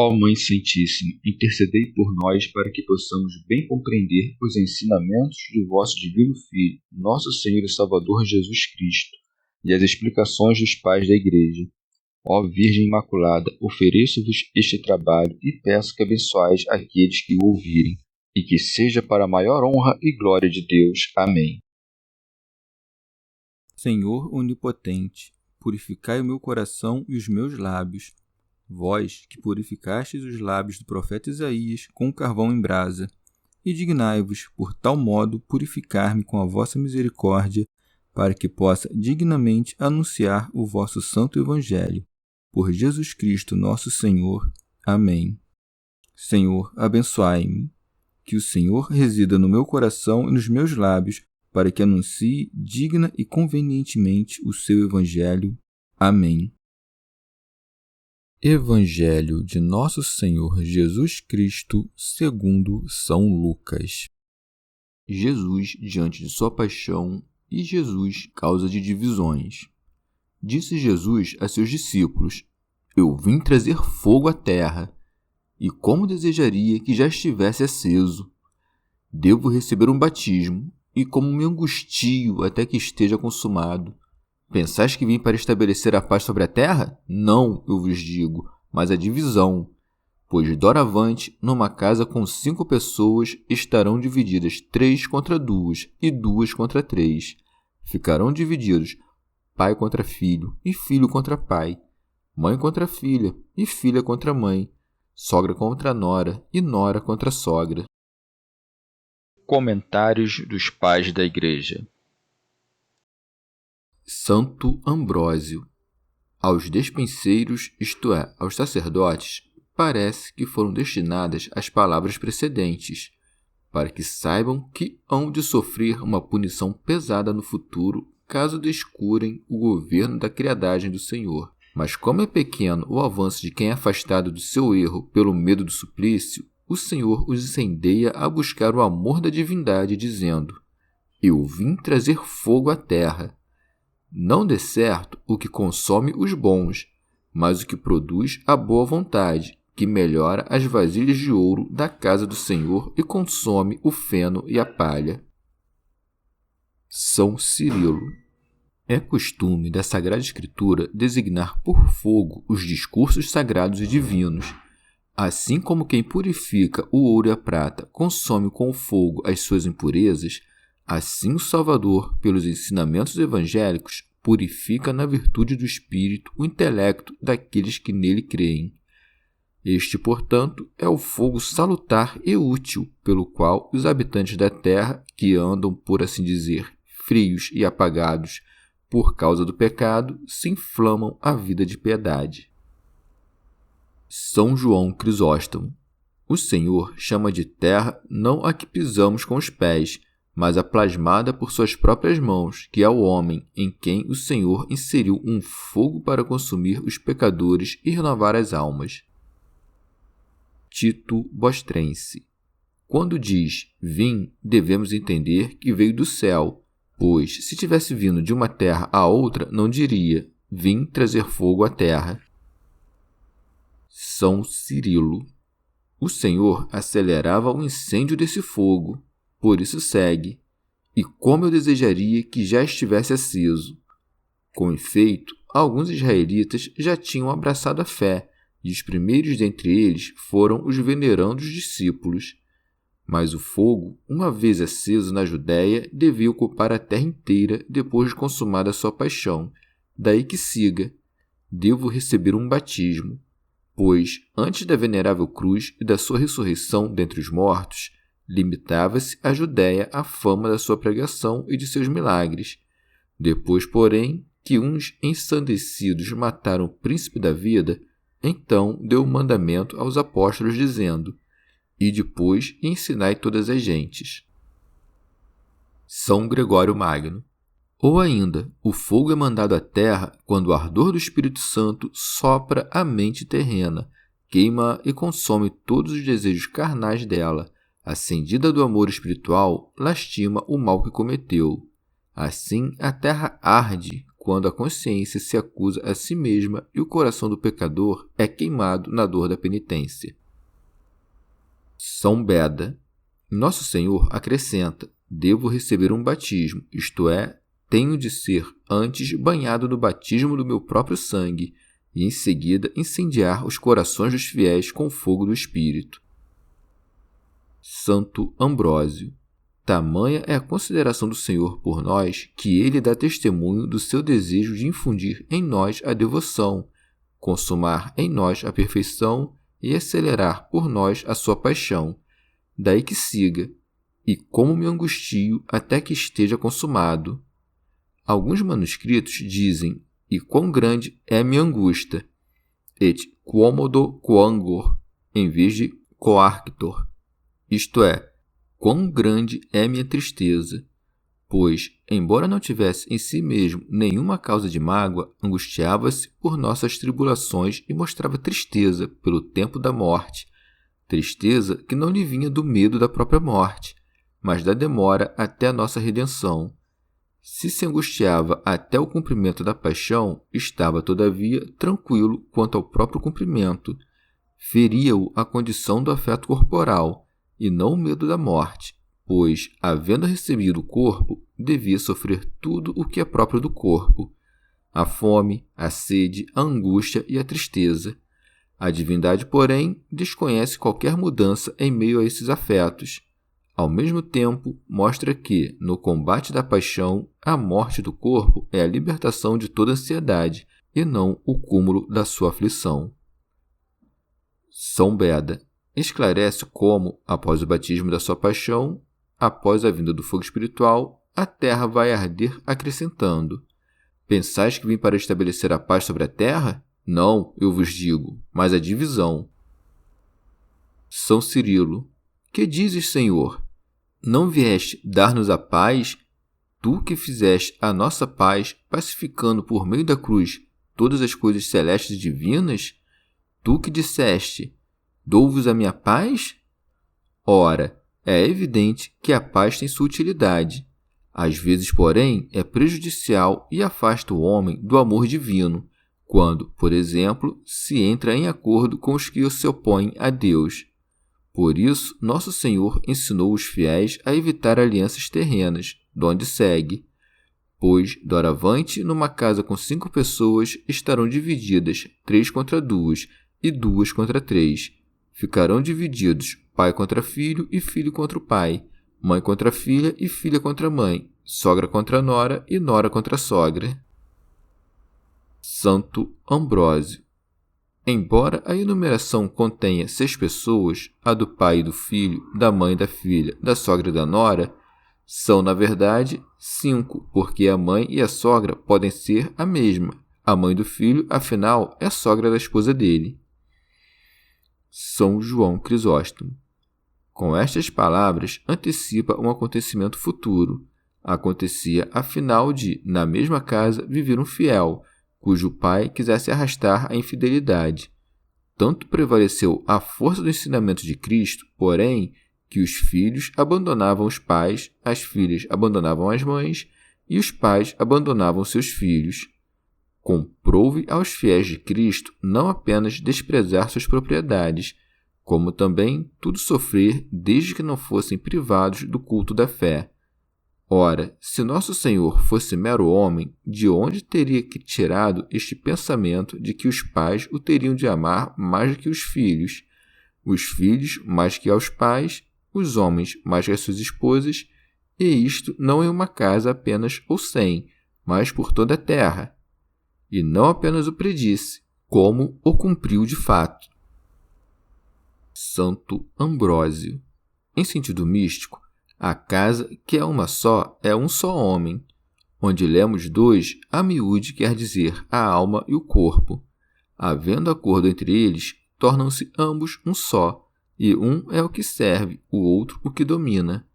Ó Mãe Santíssima, intercedei por nós para que possamos bem compreender os ensinamentos de vosso Divino Filho, nosso Senhor e Salvador Jesus Cristo, e as explicações dos pais da Igreja. Ó Virgem Imaculada, ofereço-vos este trabalho e peço que abençoais aqueles que o ouvirem, e que seja para a maior honra e glória de Deus. Amém. Senhor onipotente, purificai o meu coração e os meus lábios. Vós, que purificastes os lábios do profeta Isaías com carvão em brasa, e dignai-vos, por tal modo, purificar-me com a vossa misericórdia, para que possa dignamente anunciar o vosso santo Evangelho. Por Jesus Cristo nosso Senhor. Amém. Senhor, abençoai-me. Que o Senhor resida no meu coração e nos meus lábios, para que anuncie digna e convenientemente o seu Evangelho. Amém. Evangelho de Nosso Senhor Jesus Cristo segundo São Lucas. Jesus diante de sua paixão e Jesus causa de divisões. Disse Jesus a seus discípulos: Eu vim trazer fogo à terra, e como desejaria que já estivesse aceso. Devo receber um batismo, e como me angustio até que esteja consumado. Pensais que vim para estabelecer a paz sobre a terra? Não, eu vos digo, mas a divisão. Pois doravante, numa casa com 5 pessoas, estarão divididas 3 contra 2 e 2 contra 3. Ficarão divididos pai contra filho e filho contra pai, mãe contra filha e filha contra mãe, sogra contra nora e nora contra sogra. Comentários dos Pais da Igreja. Santo Ambrósio. Aos despenseiros, isto é, aos sacerdotes, parece que foram destinadas as palavras precedentes, para que saibam que hão de sofrer uma punição pesada no futuro, caso descurem o governo da criadagem do Senhor. Mas como é pequeno o avanço de quem é afastado do seu erro pelo medo do suplício, o Senhor os incendeia a buscar o amor da divindade, dizendo: Eu vim trazer fogo à terra. Não dê certo o que consome os bons, mas o que produz a boa vontade, que melhora as vasilhas de ouro da casa do Senhor e consome o feno e a palha. São Cirilo. É costume da Sagrada Escritura designar por fogo os discursos sagrados e divinos. Assim como quem purifica o ouro e a prata consome com o fogo as suas impurezas, assim o Salvador, pelos ensinamentos evangélicos, purifica na virtude do Espírito o intelecto daqueles que nele creem. Este, portanto, é o fogo salutar e útil, pelo qual os habitantes da terra, que andam, por assim dizer, frios e apagados por causa do pecado, se inflamam à vida de piedade. São João Crisóstomo. O Senhor chama de terra não a que pisamos com os pés, mas a plasmada por suas próprias mãos, que é o homem, em quem o Senhor inseriu um fogo para consumir os pecadores e renovar as almas. Tito Bostrense. Quando diz vim, devemos entender que veio do céu, pois, se tivesse vindo de uma terra a outra, não diria vim trazer fogo à terra. São Cirilo. O Senhor acelerava o incêndio desse fogo, por isso segue, e como eu desejaria que já estivesse aceso. Com efeito, alguns israelitas já tinham abraçado a fé, e os primeiros dentre eles foram os venerandos discípulos. Mas o fogo, uma vez aceso na Judéia, devia ocupar a terra inteira depois de consumada a sua paixão. Daí que siga: devo receber um batismo. Pois, antes da venerável cruz e da sua ressurreição dentre os mortos, limitava-se a Judéia a fama da sua pregação e de seus milagres. Depois, porém, que uns ensandecidos mataram o príncipe da vida, então deu o mandamento aos apóstolos, dizendo: E depois ensinai todas as gentes. São Gregório Magno. Ou ainda, o fogo é mandado à terra quando o ardor do Espírito Santo sopra a mente terrena, queima e consome todos os desejos carnais dela. Acendida do amor espiritual, lastima o mal que cometeu. Assim, a terra arde quando a consciência se acusa a si mesma e o coração do pecador é queimado na dor da penitência. São Beda. Nosso Senhor acrescenta: devo receber um batismo, isto é, tenho de ser antes banhado no batismo do meu próprio sangue e em seguida incendiar os corações dos fiéis com o fogo do Espírito. Santo Ambrósio. Tamanha é a consideração do Senhor por nós que ele dá testemunho do seu desejo de infundir em nós a devoção, consumar em nós a perfeição e acelerar por nós a sua paixão. Daí que siga: e como me angustio até que esteja consumado. Alguns manuscritos dizem: e quão grande é minha angústia, et quomodo quangor, em vez de coarctor, isto é, quão grande é minha tristeza, pois, embora não tivesse em si mesmo nenhuma causa de mágoa, angustiava-se por nossas tribulações e mostrava tristeza pelo tempo da morte, tristeza que não lhe vinha do medo da própria morte, mas da demora até a nossa redenção. Se angustiava até o cumprimento da paixão, estava, todavia, tranquilo quanto ao próprio cumprimento. Feria-o a condição do afeto corporal, e não o medo da morte, pois, havendo recebido o corpo, devia sofrer tudo o que é próprio do corpo: a fome, a sede, a angústia e a tristeza. A divindade, porém, desconhece qualquer mudança em meio a esses afetos. Ao mesmo tempo, mostra que, no combate da paixão, a morte do corpo é a libertação de toda ansiedade, e não o cúmulo da sua aflição. São Beda esclarece como, após o batismo da sua paixão, após a vinda do fogo espiritual, a terra vai arder, acrescentando: pensais que vim para estabelecer a paz sobre a terra? Não, eu vos digo, mas a divisão. São Cirilo. Que dizes, Senhor? Não vieste dar-nos a paz, tu que fizeste a nossa paz, pacificando por meio da cruz todas as coisas celestes e divinas? Tu que disseste: dou-vos a minha paz? Ora, é evidente que a paz tem sua utilidade. Às vezes, porém, é prejudicial e afasta o homem do amor divino, quando, por exemplo, se entra em acordo com os que se opõem a Deus. Por isso, Nosso Senhor ensinou os fiéis a evitar alianças terrenas, donde segue: pois, doravante, numa casa com 5 pessoas estarão divididas 3 contra 2 e 2 contra 3. Ficarão divididos pai contra filho e filho contra o pai, mãe contra filha e filha contra mãe, sogra contra nora e nora contra sogra. Santo Ambrósio. Embora a enumeração contenha 6 pessoas, a do pai e do filho, da mãe e da filha, da sogra e da nora, são, na verdade, 5, porque a mãe e a sogra podem ser a mesma. A mãe do filho, afinal, é sogra da esposa dele. São João Crisóstomo. Com estas palavras, antecipa um acontecimento futuro. Acontecia, afinal, de, na mesma casa, viver um fiel, cujo pai quisesse arrastar a infidelidade. Tanto prevaleceu a força do ensinamento de Cristo, porém, que os filhos abandonavam os pais, as filhas abandonavam as mães, e os pais abandonavam seus filhos. Comprouve aos fiéis de Cristo não apenas desprezar suas propriedades, como também tudo sofrer desde que não fossem privados do culto da fé. Ora, se Nosso Senhor fosse mero homem, de onde teria que tirado este pensamento de que os pais o teriam de amar mais do que os filhos mais que aos pais, os homens mais que as suas esposas, e isto não em uma casa apenas ou 100, mas por toda a terra? E não apenas o predisse, como o cumpriu de fato. Santo Ambrósio. Em sentido místico, a casa, que é uma só, é um só homem. Onde lemos 2, a miúde quer dizer a alma e o corpo. Havendo acordo entre eles, tornam-se ambos um só, e um é o que serve, o outro o que domina.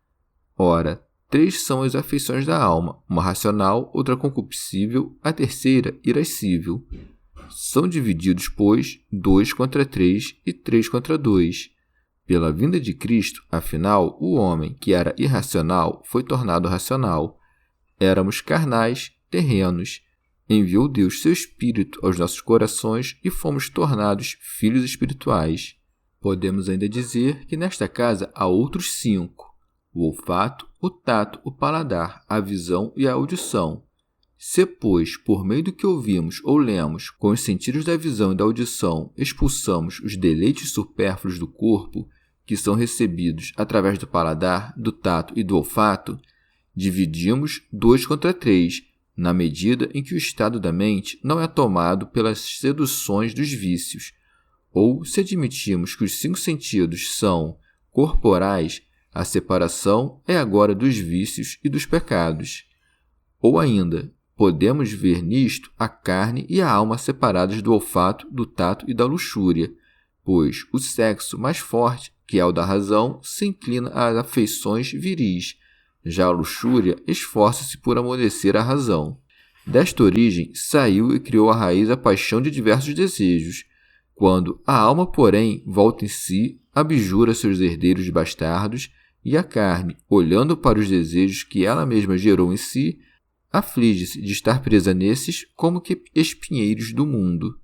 Ora, 3 são as afeições da alma, uma racional, outra concupiscível, a terceira irascível. São divididos, pois, 2 contra 3 e 3 contra 2. Pela vinda de Cristo, afinal, o homem, que era irracional, foi tornado racional. Éramos carnais, terrenos. enviou Deus seu Espírito aos nossos corações e fomos tornados filhos espirituais. Podemos ainda dizer que nesta casa há outros 5: o olfato, o tato, o paladar, a visão e a audição. Se, pois, por meio do que ouvimos ou lemos, com os sentidos da visão e da audição, expulsamos os deleites supérfluos do corpo, que são recebidos através do paladar, do tato e do olfato, dividimos 2 contra 3, na medida em que o estado da mente não é tomado pelas seduções dos vícios. Ou, se admitimos que os 5 sentidos são corporais, a separação é agora dos vícios e dos pecados. Ou ainda, podemos ver nisto a carne e a alma separadas do olfato, do tato e da luxúria, pois o sexo mais forte, que é o da razão, se inclina às afeições viris, já a luxúria esforça-se por amolecer a razão. Desta origem saiu e criou a raiz a paixão de diversos desejos. Quando a alma, porém, volta em si, abjura seus herdeiros bastardos, e a carne, olhando para os desejos que ela mesma gerou em si, aflige-se de estar presa nesses como que espinheiros do mundo.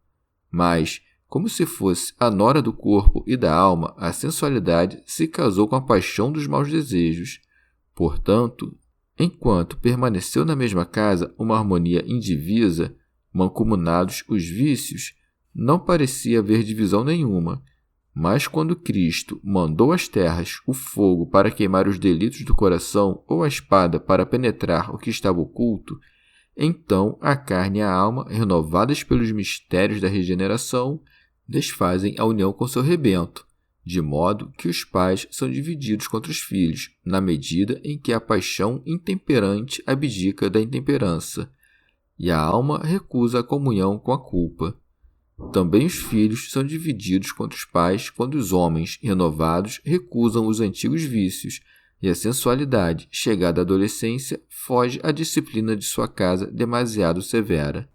Mas, como se fosse a nora do corpo e da alma, a sensualidade se casou com a paixão dos maus desejos. Portanto, enquanto permaneceu na mesma casa uma harmonia indivisa, mancomunados os vícios, não parecia haver divisão nenhuma. Mas quando Cristo mandou às terras o fogo para queimar os delitos do coração ou a espada para penetrar o que estava oculto, então a carne e a alma, renovadas pelos mistérios da regeneração, desfazem a união com seu rebento, de modo que os pais são divididos contra os filhos, na medida em que a paixão intemperante abdica da intemperança, e a alma recusa a comunhão com a culpa. Também os filhos são divididos contra os pais quando os homens, renovados, recusam os antigos vícios, e a sensualidade, chegada à adolescência, foge à disciplina de sua casa demasiado severa.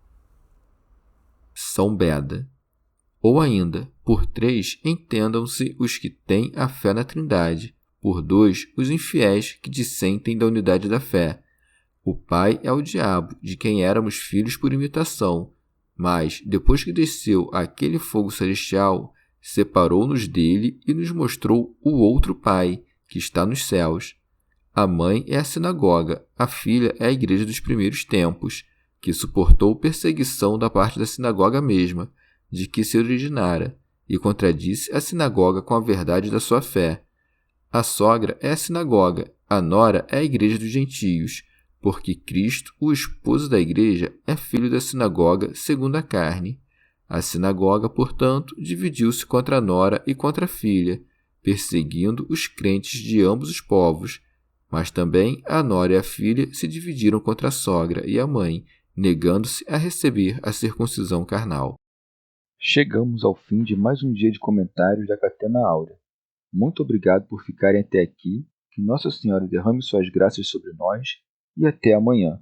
São Beda. Ou ainda, por 3, entendam-se os que têm a fé na Trindade, por 2, os infiéis que dissentem da unidade da fé. O pai é o diabo, de quem éramos filhos por imitação, mas, depois que desceu aquele fogo celestial, separou-nos dele e nos mostrou o outro Pai, que está nos céus. A mãe é a sinagoga, a filha é a igreja dos primeiros tempos, que suportou perseguição da parte da sinagoga mesma, de que se originara, e contradisse a sinagoga com a verdade da sua fé. A sogra é a sinagoga, a nora é a igreja dos gentios, porque Cristo, o esposo da igreja, é filho da sinagoga segundo a carne. A sinagoga, portanto, dividiu-se contra a nora e contra a filha, perseguindo os crentes de ambos os povos. Mas também a nora e a filha se dividiram contra a sogra e a mãe, negando-se a receber a circuncisão carnal. Chegamos ao fim de mais um dia de comentários da Catena Áurea. Muito obrigado por ficarem até aqui, que Nossa Senhora derrame suas graças sobre nós, e até amanhã.